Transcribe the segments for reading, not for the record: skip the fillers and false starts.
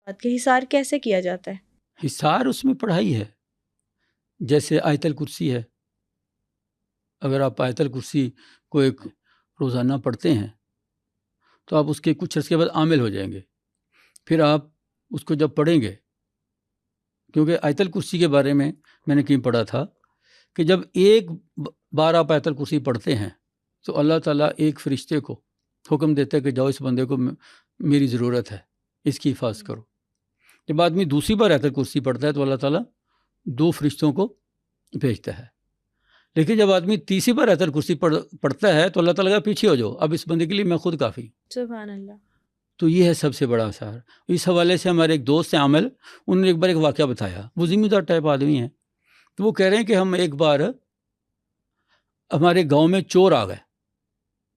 بات کہ حصار کیسے کیا جاتا ہے؟ حصار اس میں پڑھائی ہے، جیسے آیت الکرسی ہے. اگر آپ آیت الکرسی کو ایک روزانہ پڑھتے ہیں تو آپ اس کے کچھ عرصے کے بعد عامل ہو جائیں گے. پھر آپ اس کو جب پڑھیں گے، کیونکہ آیت الکرسی کے بارے میں نے کہیں پڑھا تھا کہ جب ایک بار آپ آیت الکرسی پڑھتے ہیں تو اللہ تعالیٰ ایک فرشتے کو حکم دیتا ہے کہ جاؤ اس بندے کو میری ضرورت ہے، اس کی حفاظت کرو. جب آدمی دوسری بار آیت الکرسی پڑھتا ہے تو اللہ تعالیٰ 2 فرشتوں کو بھیجتا ہے. لیکن جب آدمی تیسری بار آیت الکرسی پڑھتا ہے تو اللہ تعالیٰ کا پیچھے ہو جاؤ، اب اس بندے کے لیے میں خود کافی. سبحان اللہ. تو یہ ہے سب سے بڑا اثر. اس حوالے سے ہمارے ایک دوست ہیں عامل، انہوں نے ایک بار ایک واقعہ بتایا. وہ ذمہ دار ٹائپ آدمی ہیں، تو وہ کہہ رہے ہیں کہ ہم ایک بار ہمارے گاؤں میں چور آ گئے،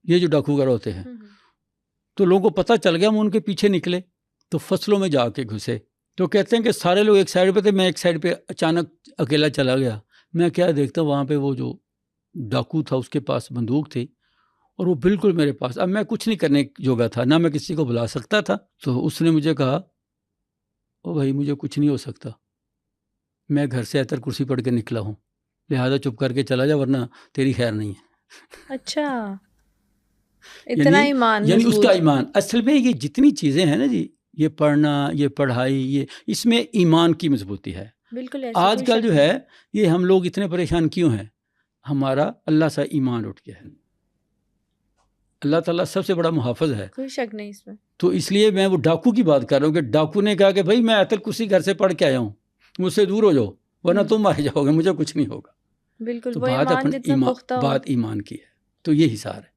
یہ جو ڈاکوگر ہوتے ہیں. تو لوگوں کو پتہ چل گیا، ہم ان کے پیچھے نکلے تو فصلوں میں جا کے گھسے. تو کہتے ہیں کہ سارے لوگ ایک سائڈ پہ تھے، میں ایک سائڈ پہ اچانک اکیلا چلا گیا. میں کیا دیکھتا ہوں، وہاں پہ وہ جو ڈاکو تھا اس کے پاس بندوق تھی اور وہ بالکل میرے پاس. اب میں کچھ نہیں کرنے جوگا تھا، نہ میں کسی کو بلا سکتا تھا. تو اس نے مجھے کہا، او بھائی مجھے کچھ نہیں ہو سکتا، میں گھر سے آیت الکرسی پڑھ کے نکلا ہوں، لہٰذا چپ کر کے چلا جا ورنہ تیری خیر نہیں ہے. اچھا، اتنا ایمان یعنی اس مضبوط. کا ایمان. اصل میں یہ جتنی چیزیں ہیں نا جی، یہ پڑھنا، یہ پڑھائی، یہ اس میں ایمان کی مضبوطی ہے. بالکل. آج کل جو ہے یہ ہم لوگ اتنے پریشان کیوں ہیں؟ ہمارا اللہ سے ایمان اٹھ گیا ہے. اللہ تعالیٰ سب سے بڑا محافظ ہے، کوئی شک نہیں اس میں. تو اس لیے میں وہ ڈاکو کی بات کر رہا ہوں کہ ڈاکو نے کہا کہ بھائی میں آیت الکرسی گھر سے پڑھ کے آیا ہوں، مجھ سے دور ہو جاؤ ورنہ تم مارے جاؤ گے، مجھے کچھ نہیں ہوگا. بالکل. تو وہ بات ایمان جتنا پختہ ہو. بات ایمان کی ہے. تو یہ حصار ہے.